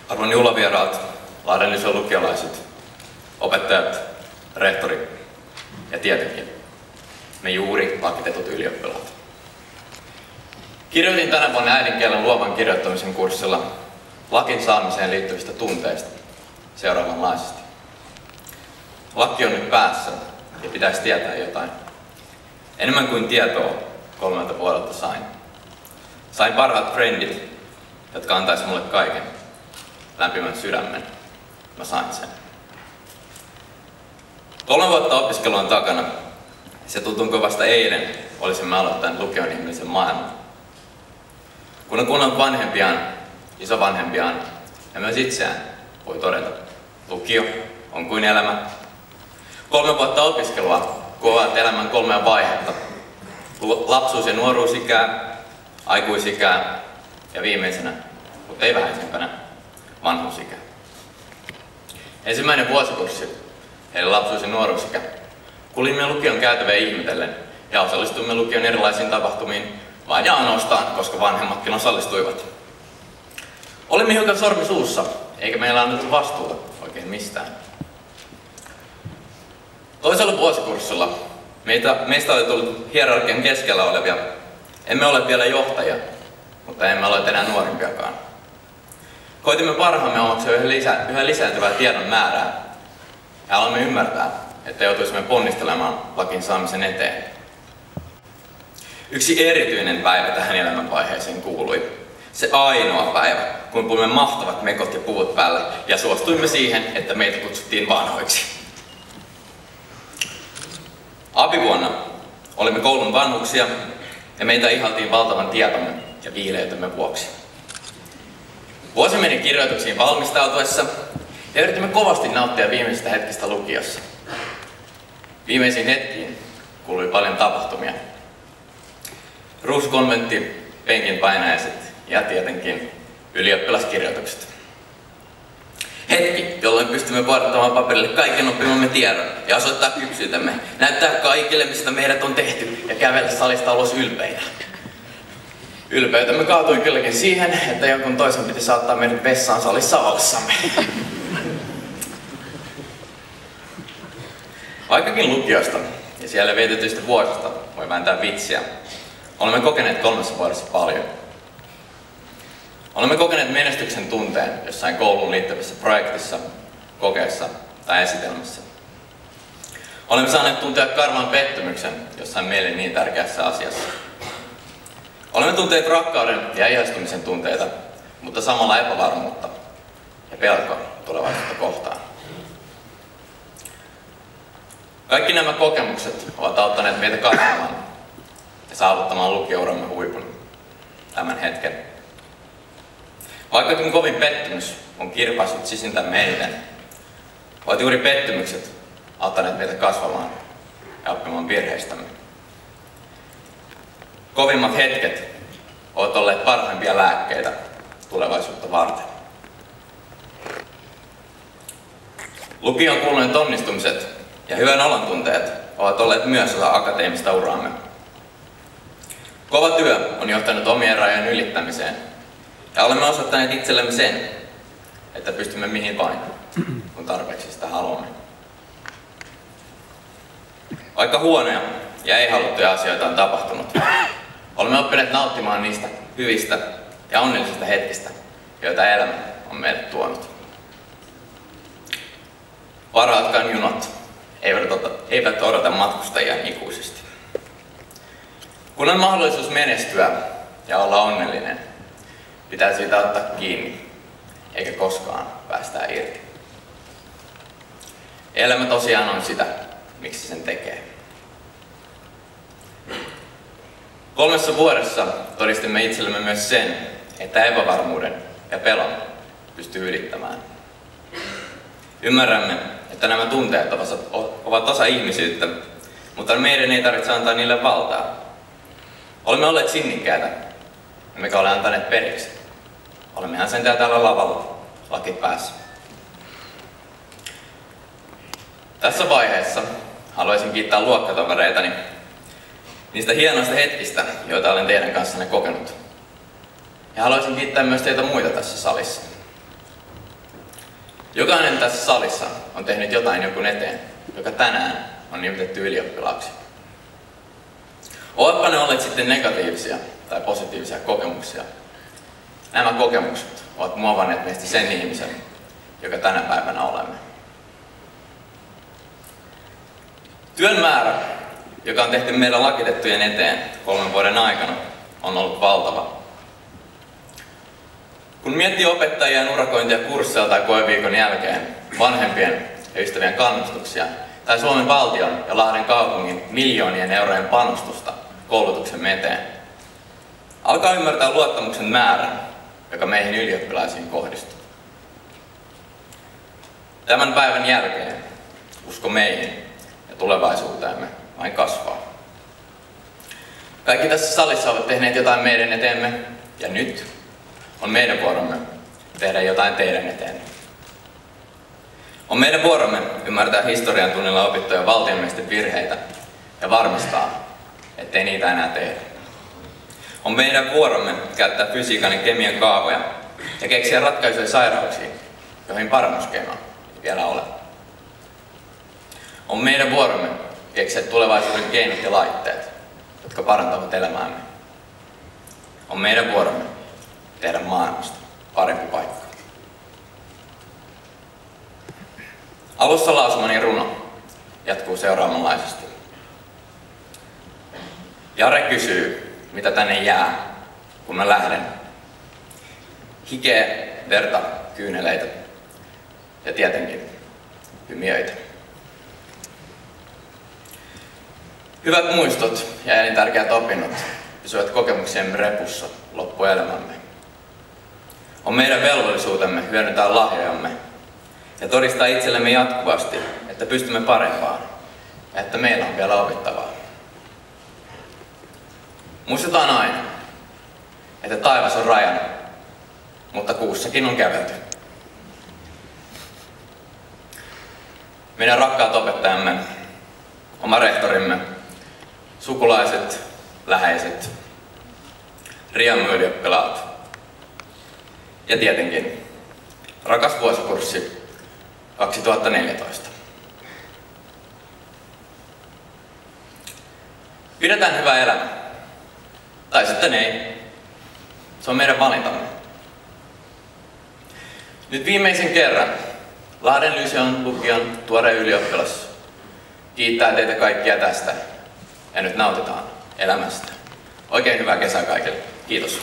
Arvon juhlavieraat, Lahden lukiolaiset, opettajat, rehtori ja tietenkin me juuri lakitetut ylioppilaat. Kirjoitin tänä vuonna äidinkielen luovan kirjoittamisen kurssilla lakin saamiseen liittyvistä tunteista seuraavanlaisesti. Laki on nyt päässä ja pitäisi tietää jotain. Enemmän kuin tietoa 3 vuodelta sain. Sain parhaat frendit, jotka antaisi mulle kaiken. Lämpimän sydämen. Mä sain sen. 3 vuotta opiskelua on takana. Se tuntuu kuin vasta eilen olisimme aloittaneet lukion ihmisen maailman. Kun on kuunnellut vanhempiaan, isovanhempiaan ja myös itseään, voi todeta, lukio on kuin elämä. 3 vuotta opiskelua kuvaavat elämän 3 vaihetta. Lapsuus- ja nuoruusikää, aikuisikää ja viimeisenä, mutta ei vähäisempänä, vanhuusikä. Ensimmäinen vuosikurssi, eli lapsuus- ja nuoruusikä, kulimme lukion käytävää ihmetellen ja osallistuimme lukion erilaisiin tapahtumiin vain ja ainoastaan, koska vanhemmatkin osallistuivat. Olimme hiukan sormi suussa, eikä meillä annettu vastuuta oikein mistään. Toisella vuosikurssilla meistä oli tullut hierarkian keskellä olevia. Emme ole vielä johtajia, mutta emme ole enää nuorimpiakaan. Koitimme parhaamme omakseen yhä lisääntyvää tiedon määrää ja aloimme ymmärtää, että joutuisimme ponnistelemaan lakin saamisen eteen. Yksi erityinen päivä tähän elämänvaiheeseen kuului. Se ainoa päivä, kun puimme mahtavat mekot ja puvut päälle ja suostuimme siihen, että meitä kutsuttiin vanhoiksi. Abivuonna olimme koulun vanhuksia ja meitä ihaltiin valtavan tietomme ja viileytemme vuoksi. Vuosi meni kirjoituksiin valmistautuessa ja yritimme kovasti nauttia viimeisistä hetkistä lukiossa. Viimeisiin hetkiin kuului paljon tapahtumia. Ruuskonventti, penkin painajaiset ja tietenkin ylioppilaskirjoitukset. Hetki, jolloin pystymme vuodattamaan paperille kaiken oppimamme tiedon ja osoittaa kypsyytemme, näyttää kaikille, mistä meidät on tehty ja kävellä salista ulos ylpeinä. Ylpeytemme kaatui kylläkin siihen, että jonkun toisen piti saattaa meidät vessaan salissa ollessamme. Vaikkakin lukiosta ja siellä vietetyistä vuosista voi vääntää vitsiä, olemme kokeneet 3 vuodessa paljon. Olemme kokeneet menestyksen tunteen jossain kouluun liittyvässä projektissa, kokeessa tai esitelmässä. Olemme saaneet tuntea karvan pettymyksen jossain meille niin tärkeässä asiassa. Olemme tunteet rakkauden ja ihastumisen tunteita, mutta samalla epävarmuutta ja pelkoa tulevaisuutta kohtaan. Kaikki nämä kokemukset ovat auttaneet meitä kasvamaan ja saavuttamaan lukiouramme huipun tämän hetken. Vaikkakin kovin pettymys on kirpaissut sisintämme eniten, ovat juuri pettymykset auttaneet meitä kasvamaan ja oppimaan virheistämme. Kovimmat hetket ovat olleet parhaimpia lääkkeitä tulevaisuutta varten. Lukioon kuuluneet onnistumiset ja hyvän olon tunteet ovat olleet myös osa akateemista uraamme. Kova työ on johtanut omien rajojen ylittämiseen ja olemme osoittaneet itsellemme sen, että pystymme mihin vain, kun tarpeeksi sitä haluamme. Vaikka huonoja ja ei-haluttuja asioita on tapahtunut, olemme oppineet nauttimaan niistä hyvistä ja onnellisista hetkistä, joita elämä on meille tuonut. Parhaatkaan junat eivät odota matkustajia ikuisesti. Kun on mahdollisuus menestyä ja olla onnellinen, pitää siitä ottaa kiinni, eikä koskaan päästää irti. Elämä tosiaan on sitä, miksi sen tekee. 3 vuodessa todistimme itsellemme myös sen, että epävarmuuden ja pelon pystyy ylittämään. Ymmärrämme, että nämä tunteet ovat osa ihmisyyttä, mutta meidän ei tarvitse antaa niille valtaa. Olemme olleet sinnikkäitä, emmekä ole antaneet periksi. Olemmehan sentään täällä lavalla, laki päässä. Tässä vaiheessa haluaisin kiittää luokkatovereitani niistä hienoista hetkistä, joita olen teidän kanssanne kokenut. Ja haluaisin kiittää myös teitä muita tässä salissa. Jokainen tässä salissa on tehnyt jotain jonkun eteen, joka tänään on nimitetty ylioppilaaksi. Ovatpa ne olleet sitten negatiivisia tai positiivisia kokemuksia. Nämä kokemukset ovat muovanneet meistä sen ihmisen, joka tänä päivänä olemme. Työn määrä, joka on tehty meidän lakitettujen eteen 3 vuoden aikana, on ollut valtava. Kun miettii opettajien urakointia kursseilla tai koeviikon jälkeen, vanhempien ja ystävien kannustuksia, tai Suomen valtion ja Lahden kaupungin miljoonien eurojen panostusta koulutuksen eteen, alkaa ymmärtää luottamuksen määrän, joka meihin ylioppilaisiin kohdistuu. Tämän päivän jälkeen usko meihin ja tulevaisuuteemme vain kasvaa. Kaikki tässä salissa ovat tehneet jotain meidän eteemme, ja nyt on meidän vuoromme tehdä jotain teidän eteen. On meidän vuoromme ymmärtää historian tunnilla opittuja valtionmiesten virheitä ja varmistaa, ettei niitä enää tehdä. On meidän vuoromme käyttää fysiikan ja kemian kaavoja ja keksiä ratkaisuja sairauksiin, joihin parannuskeinoa ei vielä ole. On meidän vuoromme keksiä tulevaisuuden keinot ja laitteet, jotka parantavat elämäämme. On meidän vuoromme tehdä maailmasta parempi paikka. Alussa lausumani runo jatkuu seuraavanlaisesti. Jare kysyy, mitä tänne jää, kun mä lähden. Hikeä, verta, kyyneleitä ja tietenkin hymiöitä. Hyvät muistot ja elintärkeät opinnot pysyvät kokemuksiemme repussa loppuelämämme. On meidän velvollisuutemme hyödyntää lahjojamme ja todistaa itsellemme jatkuvasti, että pystymme parempaan ja että meillä on vielä opittavaa. Muistetaan aina, että taivas on rajana, mutta kuussakin on kävelty. Meidän rakkaat opettajamme, oma rehtorimme, sukulaiset, läheiset, Riamu-ylioppilaat ja tietenkin rakas vuosikurssi 2014. Pidetään hyvä elämä. Tai sitten ei. Se on meidän valintamme. Nyt viimeisen kerran Lahden Lyseon lukion tuore ylioppilas kiittää teitä kaikkia tästä. Ja nyt nautitaan elämästä. Oikein hyvää kesää kaikille. Kiitos.